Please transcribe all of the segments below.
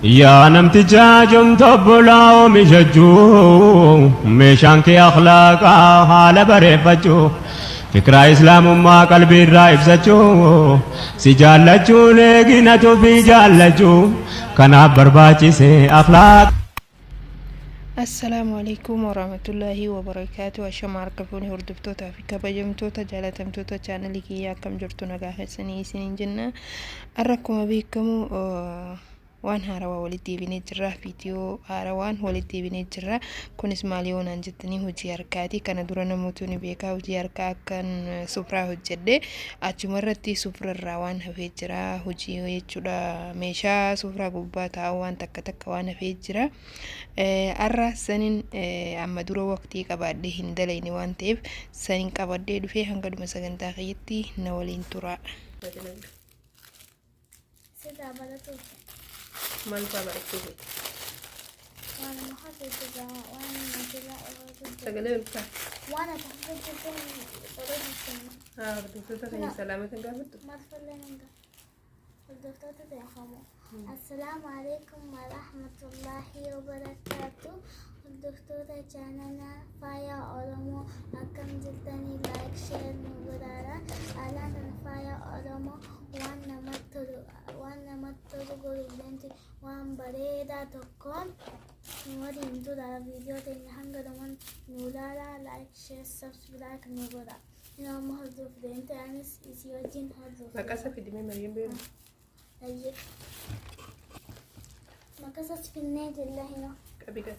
يا نمت جاجم تبلا ومججو ميشانك أخلاق حال بريفتشو فكرة إسلام ما قلبي رايبسچو سجالچو لغينتو في جالچو كنا برباچي سي أخلاق. السلام عليكم ورحمة الله وبركاته. أشمار كفوني هردفتوتا في كبجمتوتا جالتمتوتا channel كيا كم جرتو نجاح سنين جنة أركم بكم waan haarawaa walitti deebinee jirra fiidiyoo haarawaan walitti deebinee jirra kunis maaliyoon anjettanii hojii harkaati kana dura namootni beekaa hojii harkaa akkan sufraa hojjedhe achumarratti sufrarraa waan hafee jira hojii jechuudha meeshaa sufraa gubbaa taa'u waan takka waan hafee jira arra sanin amma dura waqtii qabaadhe hin dalayne waan ta'eef sanin qabadhee dhufee hanga dhuma sagantaa kiyyaatti na waliin tura. ما الفرق بينهم؟ وانا ما حسيت كذا وانا ما كذا تقلل كذا وانا تحسيت كذا طريق السنة بدك تتكلم سلامة قامت ما تفلنا الدكتور يا خامو السلام عليكم ورحمة الله وبركاته الدكتور جاننا فايا أولمو أكم جلتني لايك شير نبرارا ألان فايا أولمو وانا متلو قلو بنتي وان بريدا تكون نوري انتو دارا فيديو تيني هنگا دمان نولارا لايك شير سبسكرايب نبرا يوم هزوف دينتي أنس إسيوجين هزوف مكاسة في دمي مريم بيبو أيه مكاسة في النادي الله هنا كبيرة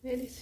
ليش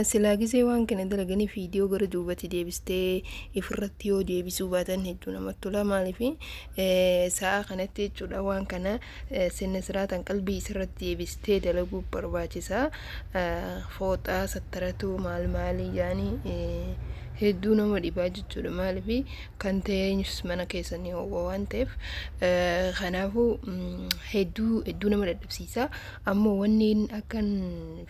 silaa gisee waan kana dalaganii fiidiyoo gara duubatti deebistee ifirratti yoo deebisuu baatan hedduu namatti tola maaliif sa'a kanatti jechuudha waan kana sinna siraatan qalbii isirratti deebistee dalaguu barbaachisa fooxaa sattaratu maali yaani hedduu nama dhibaa jechuudha maaliif kan ta'eenyus mana keessanii ho'aa waan ta'eef kanaafuu hedduu nama dadhabsiisa ammoo wanni akkan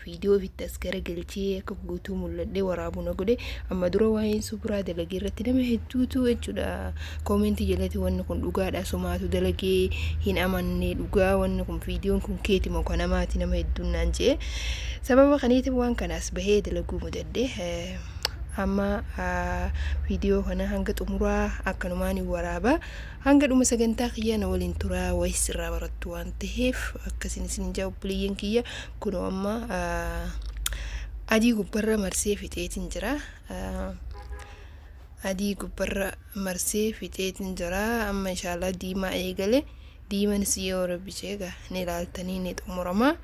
fiidiyoo ofitti as garagalchee akka guutuu mul'adhee waraabuu na godhe amma dura waa'ee suuraa dalagee irratti nama hedduutu jechuudha koomentii jalatti wanni kun dhugaadha somaatu dalagee hin amanne dhugaa wanni kun fiidiyoon kun keeti moo kana maati nama hedduun naan jee sababa kaniitiif waan kanaas bahee dalaguu mudadhe amma fiidiyoo kana hanga xumuraa akkanumaan waraaba hanga dhuma sagantaa kiyya na waliin tura wayis irraa barattu waan ta'eef akkasiin isin jaa obboleeyyan kiyya kun amma adii gubbarra marsee fixeetiin jira adii gubbarra marsee fixeetiin jira amma inshallah diimaa eegale diimanis yoo rabbi jeega ni ilaaltanii ni xumurama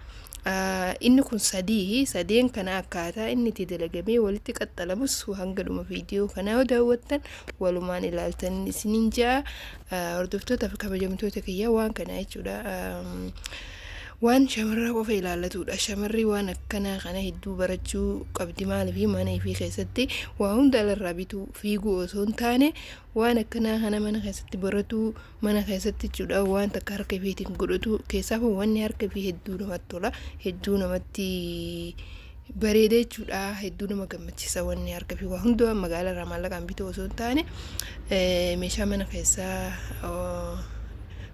inni kun sadeen kana akkaataa inni itti dalagamee walitti qaxxalamus hanga dhuma fiidiyoo kana daawwattan walumaan ilaaltan isiniin jaa hordoftoota fi kabajamtoota kiyya waan kana jechuudha waan shamarra qofa ilaalatudha shamarri waan akkana kana hedduu barachuu qabdi maaliif mana fi keessatti waa hunda alarraa bituu fiiguu osoo hin taane waan akkana kana mana keessatti baratu mana keessatti jechuudha waan takka harka fiitiin godhatu keessaaf wanni harka fi hedduu namatti tola hedduu namatti bareedee jechuudha hedduu nama gammachiisa wanni harka fi waa hunda magaalaa irraa maallaqaan bituu osoo hin taane meeshaa mana keessaa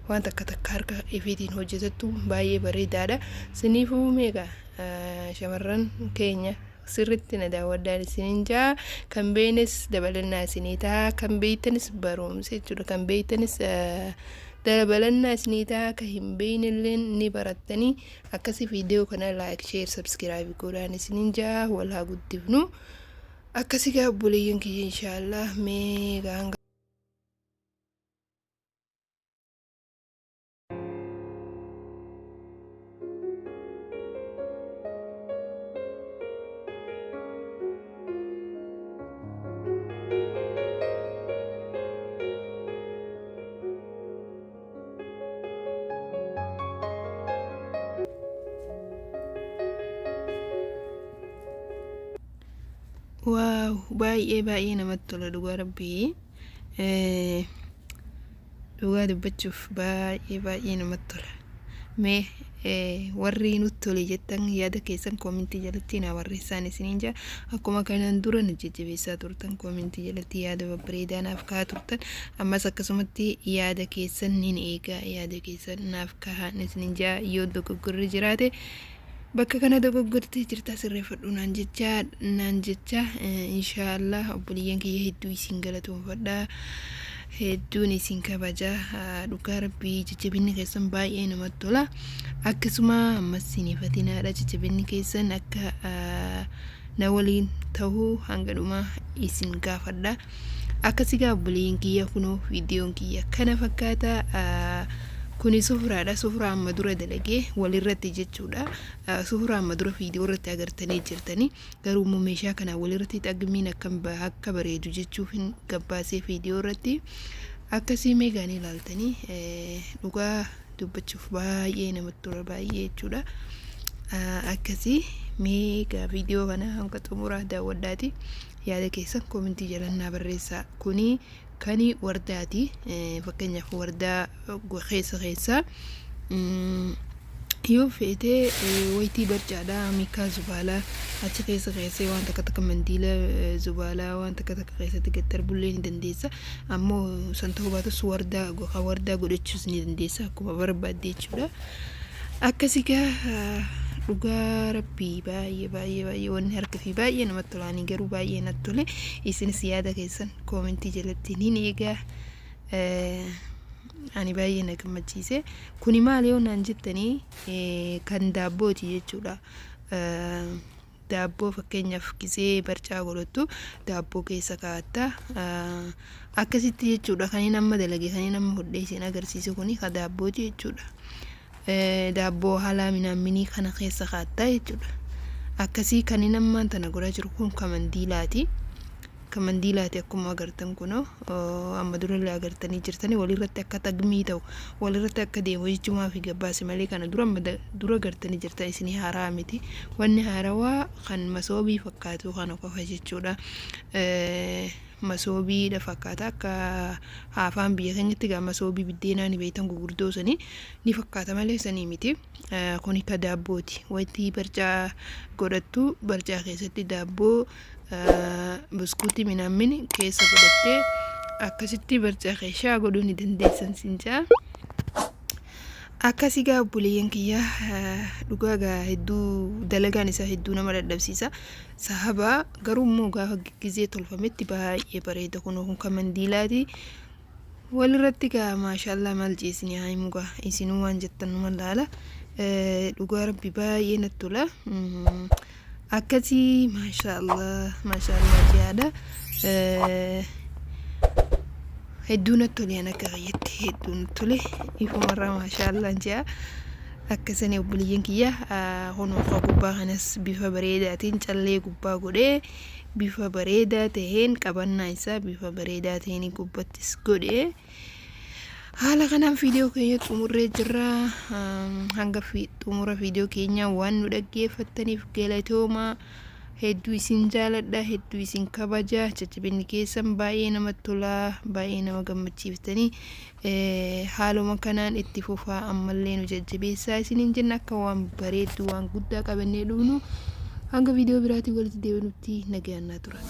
waan takka harka ifiitiin hojjetattu baay'ee bareedaadha. Siniifuu meeqa shamarran keenya sirritti na daawwadhaan isiniin jaa. Kan beeknes dabalannaa isinii ta'a, kan beektanis barumsa jechuudha. Kan beektanis dabalannaa isinii ta'a, kan hin beeknellee ni barattanii. Akkasii viidiyoo kana like, share, subscribe godhaan isiniin jaa. Wal haa guddifnu. Akkasii gaa obboleeyyan kiyya inshaallah mee gaanga wow, baay'ee namatti tola dhugaa rabbii. Dhugaa dubbachuuf baay'ee namatti tola. Mee warri nutti tole jettan yaada keessan koomentii jalatti na barreessaa isiniin jaa. Akkuma kanaan dura nu jajjabeessaa turtan koomentii jalatti yaada babbareedaa naaf kaa'aa turtan, ammas akkasumatti yaada keessan nin eegaa. Yaada keessan naaf kaa'aa isiniin jaa. Yoo dogoggorri jiraate bakka kana dogoggortee jirta sirreeffadhu naan jecha inshaallah obboleeyyan kiyya hedduu isin galatoomfadha, hedduun isin kabaja. Dhugaa rabbii jajjabinni keessan baay'ee namatti tola. Akkasuma ammas siniifatinaadha jajjabinni keessan akka na waliin ta'uu hanga dhumaa isin gaafadha. Akkasii gaa obboleeyyan kiyya kunoo viidiyoon kiyya kana fakkaata. Kuni sufuraadha. Sufuraa amma dura dalagee walirratti jechuudha. Sufuraa amma dura viidiyoo irratti agartanii jirtanii, garuu meeshaa kana walirratti xagmiin akka bareedu jechuuf hin gabbaasee viidiyoo irratti. Akkasii meegaan ilaaltanii dhugaa dubbachuuf baay'ee namatti tola baay'ee jechuudha. Akkasii meegaa viidiyoo kana hanga xumuraa daawwadhaati. Yaada keessan koomentii jalannaa barreessaa. Kuni kani wardaati. Fakkeenyaaf wardaa keessa yoo feete wayitii barcaadha mikaa zubaalaa achi keessee waan takka mandiila zubaalaa waan takka keessatti gattarbullee ni dandeessa. Ammoo san ta'uu baatus wardaa godhachuus ni dandeessa akkuma barbaadde jechuudha. Akkasii gaa dhugaa rabbii baay'ee wanni harka fi baay'ee namatti tolaanii garuu baay'ee natti tole. Isinis yaada keessan koomentii jalatti ni eegaa. Ani baay'ee na gammachiise. Kuni maal yoo naan jettanii kan daabbooti jechuudha. Daabboo fakkeenyaaf gisee barcaa godhattu daabboo keessa kaa'atta. Akkasitti jechuudha. Kan inni amma dalage kan inni amma hodhee isin agarsiise kuni ka daabbooti jechuudha. Daabboo haala minaaminii kana keessa kaa'atta jechuudha. Akkasii kan inni ammaan tana godhaa jiru kun kamandiilaati. Kamandiilaati akkuma agartan kunoo amma durallee agartanii jirtanii walirratti akka tagmii ta'u walirratti akka deemu jechuumaa fi gabbaase malee kana dura agartanii jirtan isin haaraa miti. Wanni haarawaa kan masoobii fakkaatu kana qofa jechuudha. Masoobiidha fakkaata akka afaan biyya keenyatti gaa masoobii biddeenaa ni beektan gurguddoo sanii ni fakkaata malee sanii miti. Kuni ka daabbooti. Wayitii barcaa godhattu barcaa keessatti daabboo buskuutii minaamin keessa godhattee akkasitti barcaa keessaa godhuu ni dandeessan sinjaa. Akkasii gaa obboleeyyan kiyya dhugaa gaa hedduu dalagaan isaa hedduu nama dadhabsiisa. Sahaba garuu immoo gaafa gizee tolfametti baay'ee bareeda. Kun kamandiilaati. Walirratti gaa maashaallah maal jeesini haa himu gaa isinuu waan jettan numa laala. Dhugaa rabbi baay'ee natti tola. Akkasii maashaallah jihaadha. Hedduu natti tole akka fayyatti hedduu natti tole ifumarraa maashaallah jiha. Akkasanii obboleeyyan kiyya honoofa gubbaa kanas bifa bareedaatiin callee gubbaa godhee bifa bareedaa taheen qabannaa isaa bifa bareedaa taheen gubbattis godhee haala kanaan viidiyoo keenya xumurree jirra. Hanga xumura viidiyoo keenya waan nu dhaggeeffattaniif galatooma. Hedduu isin jaaladha, hedduu isin kabaja. Jajjabinni keessan baay'ee namatti tola, baay'ee nama gammachiiftanii. Haaluma kanaan itti fufaa ammallee nu jajjabeessaa isiniin jenna akka waan bareedu waan guddaa qabannee dhufnu. Hanga viidiyoo biraatiin walitti deebinutti nagaannaa tura.